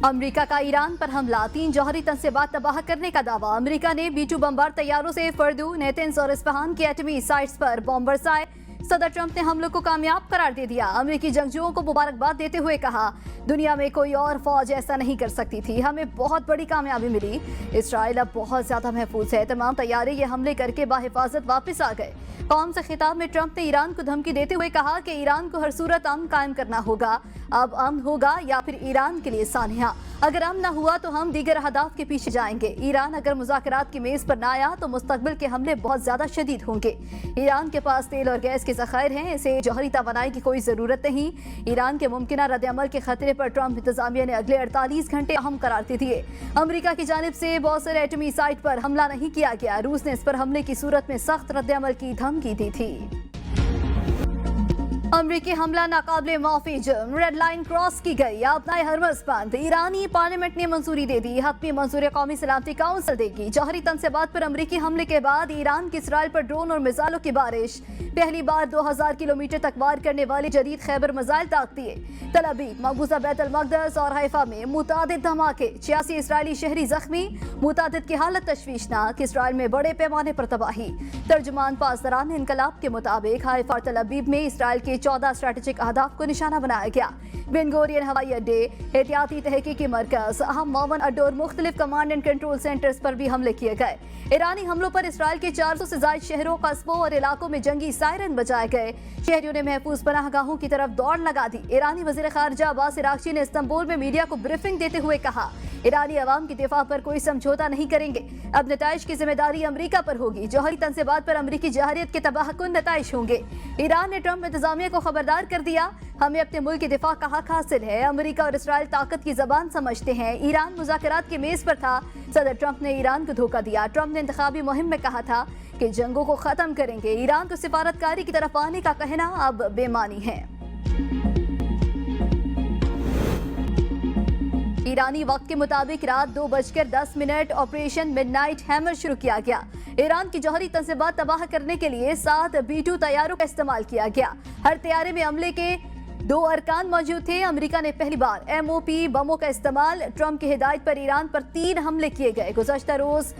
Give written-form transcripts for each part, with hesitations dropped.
America का Iran पर हमला, 3 जौहरी तंसीबात तबाह करने का दावा। अमेरिका ने B-2 बमबार तैयारों से फर्दू, नेतन्स और इस्फहान की एटमी साइट्स पर बम बरसाए। सदर ट्रंप ने हमलों को कामयाब करार दे दिया। अमेरिकी जंगजुओं को मुबारकबाद देते हुए कहा, दुनिया में कोई और फौज ऐसा नहीं कर सकती थी, हमें बहुत बड़ी कामयाबी मिली। इसराइल अब बहुत ज्यादा महफूज है, तमाम तैयारे ये हमले करके बाहिफाजत वापस आ गए। कौम से खिताब में ट्रंप ने ईरान को धमकी देते हुए कहा कि ईरान को हर सूरत अमन कायम करना होगा। अब अमन होगा या फिर ईरान के लिए सानिया। अगर अमन न हुआ तो हम दीगर अहदाफ के पीछे जाएंगे। ईरान अगर मुज़ाकरात की मेज पर न आया तो मुस्तकबिल के हमले बहुत ज्यादा शदीद होंगे। ईरान के पास तेल और गैस के ज़खायर हैं, इसे जौहरी तवानाई की कोई जरूरत नहीं। ईरान के मुमकिन रद्द-ए-अमल के खतरे पर ट्रंप इंतजामिया ने अगले 48 घंटे अहम करार दे दिए। अमेरिका की जानिब से बौसर एटमी साइट पर हमला नहीं किया गया। रूस ने इस पर हमले की सूरत में सख्त रद्द-ए-अमल की धमकी दी थी। अमरीकी हमला नाकाबिले माफी जुर्म, रेड लाइन क्रॉस की गई, अपनाए हरमस बंद। ईरानी पार्लियामेंट ने मंजूरी दे दी, हतमी मंजूरी कौमी सलामती काउंसिल देगी। जौहरी तंसीबात पर अमरीकी हमले के बाद ईरान की इसराइल पर ड्रोन और मिसाइलों की बारिश। पहली बार 2000 किलोमीटर तक वार करने वाली जदीद खैबर मिसाइल ताक दिए। तल अबीब, मकबूजा बैतुल मक़दस और हैफा में मुतादिद धमाके, 86 इसराइली शहरी जख्मी, मुतादिद की हालत तशवीशनाक। इसराइल में बड़े पैमाने पर तबाही। तर्जुमान पासदारान इनकलाब के मुताबिक हैफा और तल अबीब में इसराइल के 14 स्ट्रेटेजिक अहदाफ को निशाना बनाया गया। बेन गोरियन हवाई अड्डे, एहतियाती तहकीकी मरकज, अहम 52 अड्डों और मुख्तलिफ कमांड एंड कंट्रोल सेंटर्स पर भी हमले किए गए। ईरानी हमलों पर इसराइल के 400 से ज्यादा शहरों, कस्बों और इलाकों में जंगी सायरन बजाए गए। शहरियों ने महफूज पनाहगाहों की तरफ दौड़ लगा दी। ईरानी वजीर खारजा अब्बास इराक्ची ने इस्तांबुल में मीडिया को ब्रीफिंग देते हुए कहा, ईरानी अवाम की दिफा पर कोई समझौता नहीं करेंगे। अब नताइज की जिम्मेदारी अमरीका पर होगी। जौहरी तंसीबात पर अमरीकी जहरियत के तबाहकुन नताइज होंगे। ईरान ने ट्रंप इंतजामिया को खबरदार कर दिया, हमें अपने मुल्क की दिफा का हक हासिल है। अमरीका और इसराइल ताकत की जबान समझते हैं। ईरान मुज़ाकरात की मेज पर था, सदर ट्रंप ने ईरान को धोखा दिया। ट्रंप ने इंतखाबी मुहिम में कहा था कि जंगों को खत्म करेंगे। ईरान को सिफारतकारी की तरफ आने का कहना अब बेमानी है। ईरानी वक्त के मुताबिक रात 2:10 ऑपरेशन मिडनाइट हैमर शुरू किया गया। ईरान की जौहरी तंसीबात तबाह करने के लिए 7 B-2 तैयारों का इस्तेमाल किया गया। हर तैयारे में हमले के 2 अरकान मौजूद थे। अमेरिका ने पहली बार MOP बमों का इस्तेमाल। ट्रंप की हिदायत पर ईरान पर 3 हमले किए गए। गुज़श्ता रोज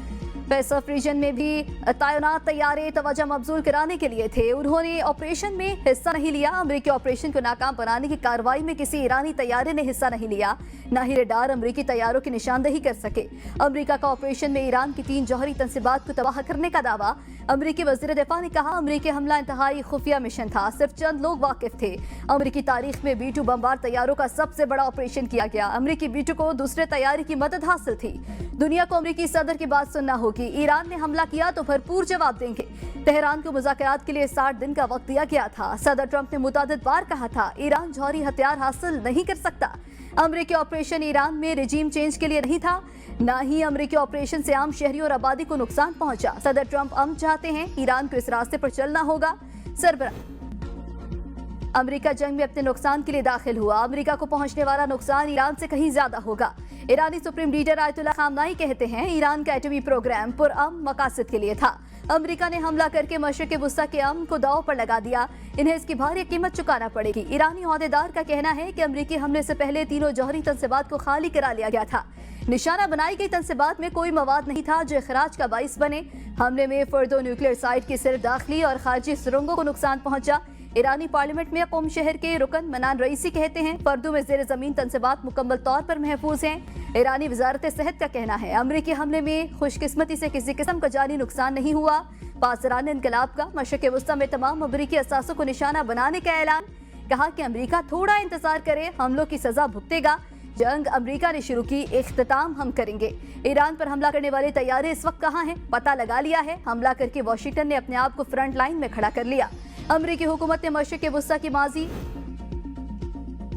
पैसिफिक रीजन में भी तैनात तैयारे तवज्जो मबजूल कराने के लिए थे। उन्होंने ऑपरेशन में हिस्सा नहीं लिया। अमेरिकी ऑपरेशन को नाकाम बनाने की कार्रवाई में किसी ईरानी तैयारे ने हिस्सा नहीं लिया, न ही रडार अमेरिकी तैयारों की निशानदेही कर सके। अमेरिका का ऑपरेशन में ईरान की 3 जौहरी तंसीबात को तबाह करने का दावा। अमेरिकी वज़ीर दिफा ने कहा, अमेरिकी हमला इंतहाई खुफिया मिशन था, सिर्फ चंद लोग वाकिफ थे। अमेरिकी तारीख में B-2 बमबार तैयारों का सबसे बड़ा ऑपरेशन किया गया। अमेरिकी B-2 को दूसरे तैयारी की मदद हासिल थी। दुनिया को अमेरिकी सदर की बात सुनना होगी। ईरान ने हमला किया तो भरपूर जवाब देंगे। तेहरान को मुज़ाकरात के लिए 60 दिन का वक्त दिया गया था। सदर ट्रंप ने मुतादिद बार कहा था, ईरान जौहरी हथियार हासिल नहीं कर सकता। अमेरिकी ऑपरेशन ईरान में रेजीम चेंज के लिए नहीं था, न ही अमेरिकी ऑपरेशन से आम शहरियों और आबादी को नुकसान पहुंचा। सदर ट्रंप अमन चाहते हैं, ईरान को इस रास्ते पर चलना होगा। सरबराह अमेरिका जंग में अपने नुकसान के लिए दाखिल हुआ। अमेरिका को पहुंचने वाला नुकसान ईरान से कहीं ज्यादा होगा। ईरानी सुप्रीम लीडर आयतुल्लाह खामनाई कहते हैं, ईरान का एटमी प्रोग्राम पुरअमन मकासद के लिए था। अमेरिका ने हमला करके मशरिक़ वुस्ता के अमन को दांव पर लगा दिया। इन्हें इसकी भारी कीमत चुकाना पड़ेगी। ईरानी ओहदेदार का कहना है कि अमेरिकी हमले से पहले तीनों जौहरी तंसीबात को खाली करा लिया गया था। निशाना बनाई गई तंसीबात में कोई मवाद नहीं था जो इखराज का बाइस बने। हमले में फर्दो न्यूक्लियर साइट की सिर्फ दाखिली और खारजी सुरंगों को नुकसान पहुंचा। ईरानी पार्लियामेंट में कौम शहर के रुकन मनान रईसी कहते हैं, फर्दों में ज़ेर ज़मीन तंसीबात मुकम्मल तौर पर महफूज हैं। ईरानी वजारत सेहत का कहना है, अमरीकी हमले में खुशकिस्मती से किसी किस्म का जानी नुकसान नहीं हुआ। पासदारान इनकलाब का मशरिक़ वुस्ता में तमाम अमरीकी असासों को निशाना बनाने का ऐलान। कहा कि अमरीका थोड़ा इंतजार करे, हमलों की सजा भुगतेगा। जंग अमरीका ने शुरू की, इख्तिताम हम करेंगे। ईरान पर हमला करने वाले तैयारे इस वक्त कहाँ हैं, पता लगा लिया है। हमला करके वाशिंगटन ने अपने आप को फ्रंट लाइन में खड़ा कर लिया। अमरीकी हुकूमत ने मशरिक़ वुस्ता की माजी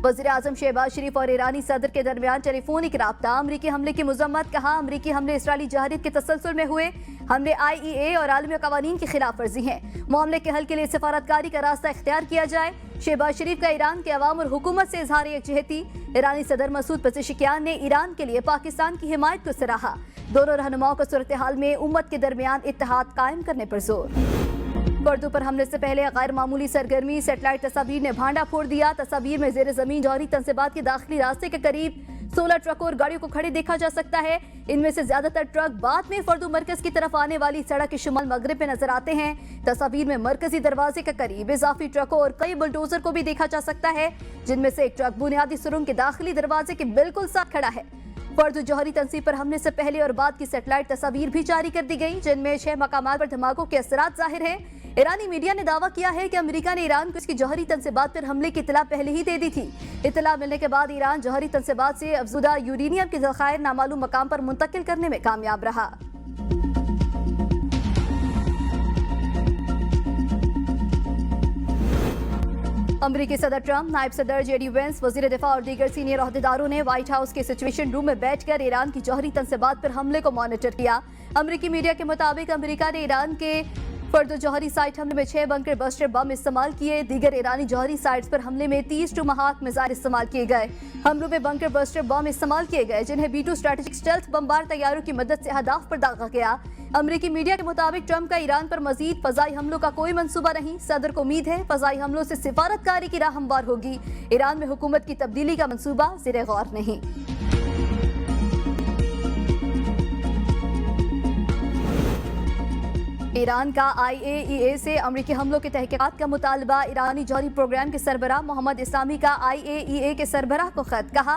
वज़ीर आज़म शहबाज शरीफ और ईरानी सदर के दरमियान टेलीफोनिक राब्ता। अमरीकी हमले की मज़म्मत। कहा, अमरीकी हमले इसराइली जहरियत के तसलसल में हुए। हमले IEA और आलमी कवानीन की खिलाफ वर्जी हैं। मामले के हल के लिए सिफारतकारी का रास्ता इख्तियार किया जाए। शहबाज शरीफ का ईरान के अवाम और हुकूमत से इजहार यकजहती। ईरानी सदर मसूद पज़ेशिकियान ने ईरान के लिए पाकिस्तान की हिमायत को सराहा। दोनों रहनुमाओं को सूरत हाल में उम्मत के दरमियान इत्तेहाद कायम करने पर जोर। फर्दों पर हमले से पहले गैर मामूली सरगर्मी, सेटेलाइट तस्वीर ने भांडा फोड़ दिया। तस्वीर में जेर जमीन जौहरी तंसीबात के दाखिली रास्ते के करीब 16 ट्रकों और गाड़ियों को खड़े देखा जा सकता है। इनमें से ज्यादातर ट्रक बाद में फर्दू मरकज की तरफ आने वाली सड़क के शुमाल मगरिब में नजर आते हैं। तस्वीर में मरकजी दरवाजे के करीब इजाफी ट्रकों और कई बुलडोजर को भी देखा जा सकता है, जिनमें से एक ट्रक बुनियादी सुरंग के दाखिली दरवाजे के बिल्कुल साथ खड़ा है। फर्दू जौहरी तंसीब पर हमले से पहले और बाद की सैटेलाइट तस्वीर भी जारी कर दी गई, जिनमें 6 मकामात पर धमाकों के असरात जाहिर हैं। ईरानी मीडिया ने दावा किया है कि अमेरिका ने ईरान को इसकी जौहरी तंसीबात पर हमले की इतला पहले ही दे दी थी। इतला मिलने के बाद ईरान जौहरी तंसीबात से अफजुदा यूरेनियम के ज़खायर नामालूम मकाम पर मुंतकिल करने में कामयाब रहा। अमरीकी सदर ट्रंप, नायब सदर जेडी वेंस, वजीर दिफा और दीगर सीनियर ओहदेदारों ने व्हाइट हाउस के सिचुएशन रूम में बैठकर ईरान की जौहरी तंसीबात पर हमले को मॉनिटर किया। अमरीकी मीडिया के मुताबिक अमरीका ने ईरान के फर्दो जौहरी साइट हमले में 6 बंकर बस्टर बम इस्तेमाल किए। दीगर ईरानी जौहरी साइट्स पर हमले में 30 टोमाहाक मिसाइल इस्तेमाल किए गए। हमलों में बंकर बस्टर बम इस्तेमाल किए गए, जिन्हें B-2 स्ट्रेटेजिक स्टेल्थ बमबार तैयारों की मदद से अहदाफ पर दागा गया। अमरीकी मीडिया के मुताबिक ट्रंप का ईरान पर मजीद फजाई हमलों का कोई मंसूबा नहीं। सदर को उम्मीद है फजाई हमलों से सिफारतकारी की राह हमवार होगी। ईरान में हुकूमत की तब्दीली का मंसूबा ज़ेरे गौर नहीं। ईरान का IAEA से अमरीकी हमलों के तहकीकात का मुतालबा। ईरानी जौहरी प्रोग्राम के सरबराह मोहम्मद इस्लामी का IAEA के सरबराह को खत। कहा,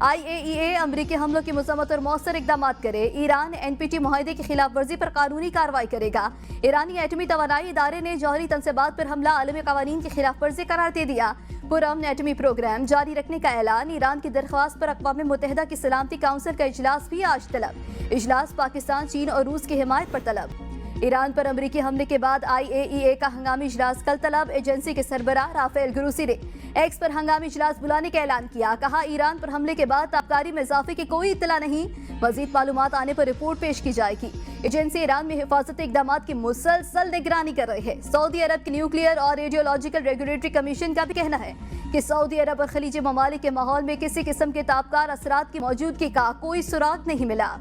IAEA अमरीकी हमलों की मजम्मत और मौसर इकदाम करे। ईरान NPT मुआहदे की खिलाफ वर्जी पर कानूनी कार्रवाई करेगा। ईरानी एटमी तवानाई इदारे ने जौहरी तंसीबात पर हमला आलमी कवानीन की खिलाफ वर्जी करार दे दिया। पुरअमन एटमी प्रोग्राम जारी रखने का ऐलान। ईरान की दरख्वास्त पर अक़वाम मुत्तहिदा की सलामती काउंसिल का इजलास भी आज तलब। इजलास पाकिस्तान, चीन और रूस की हिमायत पर तलब। ईरान पर अमरीकी हमले के बाद IAEA का हंगामी इजलास कल तलब। एजेंसी के सरबराह राफेल ग्रोसी ने एक्स पर हंगामी इजलास बुलाने का ऐलान किया। कहा, ईरान पर हमले के बाद ताबकारी में इजाफे की कोई इत्तला नहीं। मजीद मालूमात आने पर रिपोर्ट पेश की जाएगी। एजेंसी ईरान में हिफाजती इकदाम की मुसलसल निगरानी कर रही है। सऊदी अरब की न्यूक्लियर और रेडियोलॉजिकल रेगुलेटरी कमीशन का भी कहना है कि सऊदी अरब और खलीजी ममालिक के माहौल में किसी किस्म के ताबकार असरात की मौजूदगी का कोई सुराग नहीं मिला।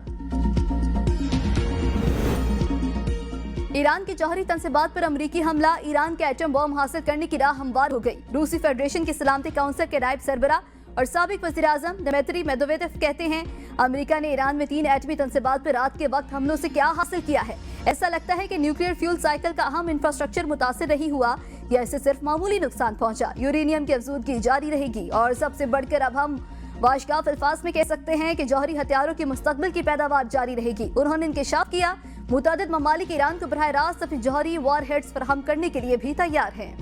ईरान की जौहरी तंसीबात पर अमरीकी हमला। ईरान के एटम बम हासिल करने की राह हमवार हो गई। रूसी फेडरेशन की सलामती काउंसिल के नायब सरबराह और साबिक वज़ीर आज़म दिमित्री मेदवेदेव कहते हैं, अमेरिका ने ईरान में 3 एटमी तंसीबात पर रात के वक्त हमलों से क्या हासिल किया है। ऐसा लगता है कि न्यूक्लियर फ्यूल साइकिल का अहम इंफ्रास्ट्रक्चर मुतासिर नहीं हुआ या इससे सिर्फ मामूली नुकसान पहुंचा। यूरेनियम की अफजूदगी जारी रहेगी और सबसे बढ़कर अब हम वाशगाफ अल्फाज में कह सकते हैं कि जौहरी हथियारों की मुस्तकबिल की पैदावार जारी रहेगी। उन्होंने इंकशाफ किया, मुतादिद ममालिक ईरान को बराह रास्त अपनी जौहरी वॉर हेड्स फराहम करने के लिए भी तैयार हैं।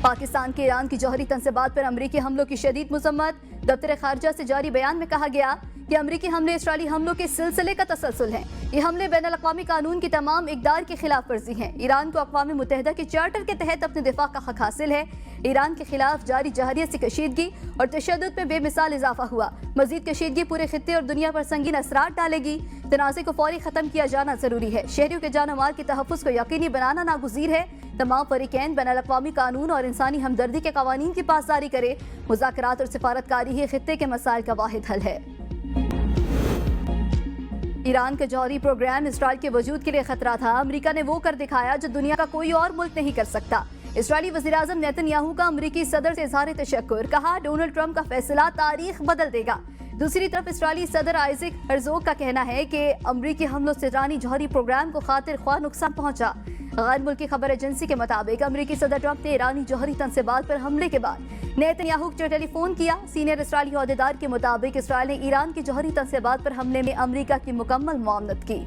पाकिस्तान के ईरान की जौहरी तंसीबात पर अमरीकी हमलों की शदीद मजम्मत। दफ्तर खारजा से जारी बयान में कहा गया कि अमरीकी हमले इसराइली हमलों के सिलसिले का तसलसल हैं। ये हमले बैनुल अक़वामी कानून की तमाम इक़दार की खिलाफ वर्जी हैं। ईरान को अक़वाम मुत्तहिदा के चार्टर के तहत अपने दिफा का हक हासिल है। ईरान के खिलाफ जारी जहरियत से कशीदगी और तशद्दुद में बेमिसाल इजाफा हुआ। मजीद कशीदगी पूरे खित्ते और दुनिया पर संगीन असरात डालेगी। तनाज़े को फौरी खत्म किया जाना जरूरी है। शहरियों के जान माल के तहफ़्फ़ुज़ को यकीनी बनाना नागुज़ीर है। तमाम फरीक़ैन बैनुल अक़वामी कानून और इंसानी हमदर्दी के कवानीन की पासदारी करे। मुज़ाकरात और सिफारतकारी ही खित्ते के मसाइल का वाहिद हल है। ईरान का जौहरी प्रोग्राम इसराइल के वजूद के लिए खतरा था। अमेरिका ने वो कर दिखाया जो दुनिया का कोई और मुल्क नहीं कर सकता। इसराइली वज़ीर आज़म नेतन्याहू का अमरीकी सदर से इज़हार तशक्कुर। कहा, डोनाल्ड ट्रंप का फैसला तारीख बदल देगा। दूसरी तरफ इसराइली सदर आइज़ैक हर्ज़ोग का कहना है कि अमरीकी हमलों से ईरानी जौहरी प्रोग्राम को खातिर ख्वाह नुकसान पहुंचा। गैर मुल्की खबर एजेंसी के मुताबिक अमरीकी सदर ट्रंप ने ईरानी जौहरी तंसीबात पर हमले के बाद नेतन्याहू से टेलीफोन किया। सीनियर इसराइली ओहदेदार के मुताबिक इसराइल ने ईरान की जौहरी तंसीबात पर हमले में अमरीका की मुकम्मल मुआवनत की।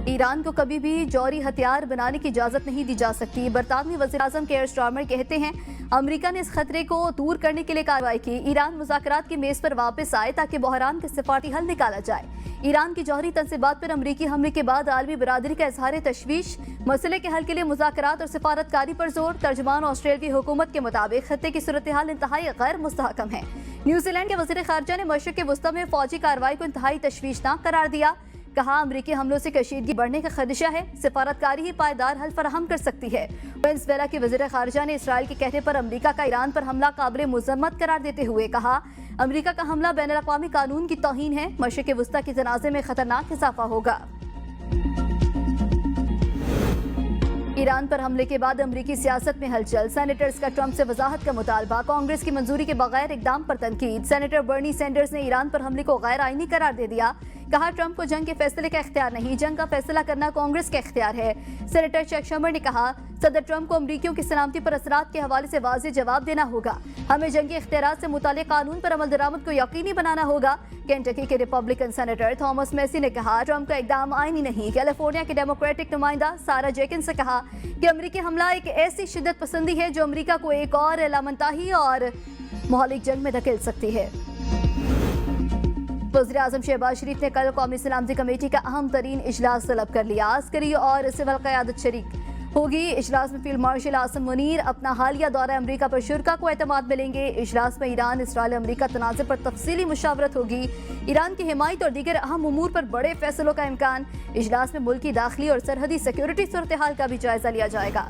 ईरान को कभी भी जौहरी हथियार बनाने की इजाजत नहीं दी जा सकती। बरतानवी वज़ीर आज़म केयर स्टारमर कहते हैं, अमेरिका ने इस खतरे को दूर करने के लिए कार्रवाई की। ईरान मुज़ाकरात की मेज पर वापस आए ताकि बहरान का सिफारती हल निकाला जाए। ईरान की जौहरी तंसीबात पर अमरीकी हमले के बाद आलमी बरादरी का इजहार तशवीश। मसले के हल के लिए मुज़ाकरात और सिफारतकारी पर जोर। तर्जमान ऑस्ट्रेलियाई हुकूमत के मुताबिक खत्ते की सूरत हाल इंतहाई गैर मुस्तहकम है। न्यूजीलैंड के वज़ीर ख़ारजा ने मशरिक़ वस्ती में फौजी कार्रवाई को इंतहाई तशवीशनाक करार दिया। कहा, अमरीकी हमलों से कशीदगी बढ़ने का खदशा है। सिफारतकारी ही पायदार हल फराहम कर सकती है। वेनेज़ुएला के वज़ीर ख़ारजा ने इसराइल के कहने पर अमरीका का ईरान पर हमला काबिल मुज़म्मत करार देते हुए कहा, अमरीका का हमला बैनुल अक़वामी कानून की तौहीन है। मशरिक़ वस्ती के तनाज़े में खतरनाक इजाफा होगा। ईरान पर हमले के बाद अमरीकी सियासत में हलचल, सेनेटर्स का ट्रंप से वजाहत का मुतालबा, कांग्रेस की मंजूरी के बगैर इकदाम पर तनकीद। सेनेटर बर्नी सैंडर्स ने ईरान पर हमले को गैर आईनी करार दे दिया। कहा ट्रंप को जंग के फैसले का इख्तियार नहीं, जंग का फैसला करना कांग्रेस का इख्तियार है। सेनेटर चक शमर ने कहा सदर ट्रंप को अमरीकियों की सलामती पर असरात के हवाले से वाज़ेह जवाब देना होगा। हमें जंगी इख्तियारात से मुताल्लिक़ कानून पर अमल दरामद को यकीनी बनाना होगा। केंटकी के रिपब्लिकन सेनेटर थॉमस मैसी ने कहा ट्रंप का इकदाम आईनी नहीं। कैलिफोर्निया के डेमोक्रेटिक नुमाइंदा सारा जेकिंस ने कहा कि अमरीकी हमला एक ऐसी शिद्दत पसंदी है जो अमरीका को एक और लामनताही और मोहलिक जंग में धकेल सकती है। वज़ीर आज़म शहबाज शरीफ ने कल कौमी सलामती कमेटी का अहम तरीन इजलास तलब कर लिया। अस्करी और सिविल क़यादत शरीक होगी। इजलास में फील्ड मार्शल आसिम मुनीर अपना हालिया दौरा अमरीका पर शुरा को एतमाद मिलेंगे। इजलास में ईरान इसराइल अमरीका तनाज़े पर तफसीली मुशावरत होगी। ईरान की हिमायत और दीगर अहम उमूर पर बड़े फैसलों का इम्कान। इजलास में मुल्की दाखिली और सरहदी सिक्योरिटी सूरत हाल का भी जायजा लिया जाएगा।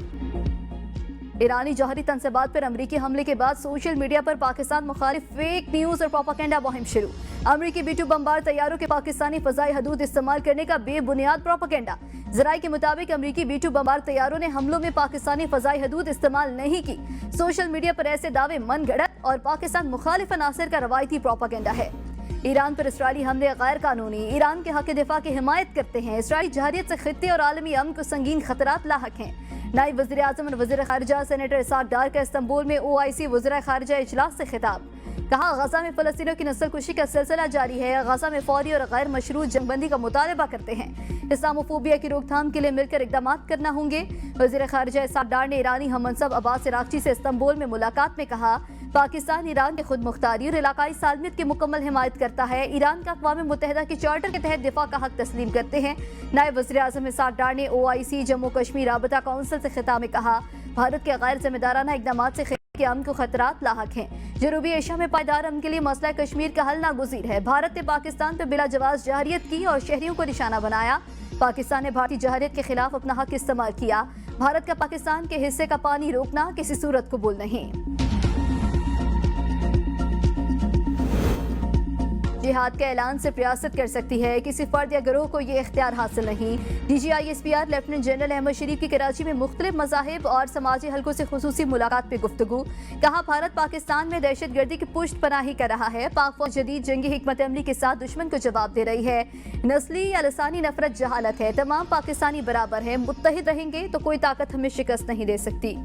ईरानी जौहरी तनसीबात पर अमरीकी हमले के बाद सोशल मीडिया पर पाकिस्तान मुखालिफ फेक न्यूज़ और प्रोपेगेंडा मुहिम शुरू। अमरीकी B-2 बमबार तैयारों के पाकिस्तानी फ़ज़ाई हदूद इस्तेमाल करने का बेबुनियाद प्रोपेगेंडा। ज़राए के मुताबिक अमरीकी B-2 बमबार तैयारों ने हमलों में पाकिस्तानी फ़ज़ाई हदूद इस्तेमाल नहीं की। सोशल मीडिया पर ऐसे दावे मनगढ़ंत और पाकिस्तान मुखालिफ अनासर का रवायती प्रोपेगेंडा है। ईरान पर इसराइली हमले गैर कानूनी, ईरान के हक दिफा की हिमायत करते हैं। इसराइली जहरियत से खित्ते और आलमी अमन को संगीन खतरात लाहक हैं। नायब वज़ीर आज़म और वज़ीर ख़ारिजा सेनेटर इसाक डार का इस्तांबुल में OIC वज़ीर ख़ारिजा इजलास से खिताब। कहा गजा में फ़लस्तीनियों की नस्ल कुशी का सिलसिला जारी है। गजा में फौरी और गैर मशरूत जंगबंदी का मुतालबा करते हैं। इस्लामोफोबिया की रोकथाम के लिए मिलकर इक़दाम करना होंगे। वज़ीर ख़ारिजा इसाक डार ने ईरानी हममनसब अब्बास इराक़ची से इस्तांबुल में मुलाकात में कहा पाकिस्तान ईरान के खुद मुख्तारी और इलाकाई सालमियत की मुकम्मल हिमायत करता है। ईरान का अक़वाम मुत्तहिदा के चार्टर के तहत दिफा का हक तस्लीम करते हैं। नायब वज़ीर आज़म इसाक डार ने OIC जम्मू कश्मीर राबता काउंसिल से खिताब में कहा भारत के गैर जिम्मेदाराना इक़दाम से के अमन को खतरात लाहक हैं। जनूबी एशिया में पायदार अमन के लिए मसला कश्मीर का हल नागुज़ीर है। भारत ने पाकिस्तान पर बिला जवाज़ जहरियत की और शहरियों को निशाना बनाया। पाकिस्तान ने भारतीय जहरियत के खिलाफ अपना हक इस्तेमाल किया। भारत का पाकिस्तान के हिस्से का पानी रोकना किसी सूरत कबूल नहीं। जिहाद के ऐलान से रियासत कर सकती है, किसी फर्द या गिरोह को ये इख्तियार हासिल नहीं। DGISPR लेफ्टिनेंट जनरल अहमद शरीफ की कराची में मुख्तलिफ मज़ाहिब और समाजी हलकों से खुसूसी मुलाकात पे गुफ्तगू। कहा भारत पाकिस्तान में दहशत गर्दी की पुष्ट पनाही कर रहा है। पाक फौज जदीद जंगी हिकमत अमली के साथ दुश्मन को जवाब दे रही है। नस्ली या लसानी नफरत जहालत है। तमाम पाकिस्तानी बराबर है, मुत्तहिद रहेंगे तो कोई ताकत हमें शिकस्त नहीं दे सकती।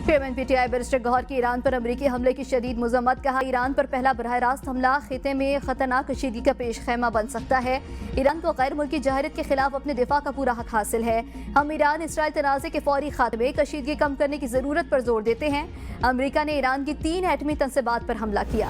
चेयरमैन PTI बैरिस्टर गौहर की ईरान पर अमरीकी हमले की शदीद मज़म्मत। कहा ईरान पर पहला बराह रास्त हमला खिते में खतरनाक कशीदगी का पेश खैमा बन सकता है। ईरान को गैर मुल्की जहरियत के खिलाफ अपने दिफा का पूरा हक हासिल है। हम ईरान इसराइल तनाज़े के फौरी खात्मे, कशीदगी कम करने की ज़रूरत पर जोर देते हैं। अमरीका ने ईरान की 3 एटमी तनसीबात पर हमला किया।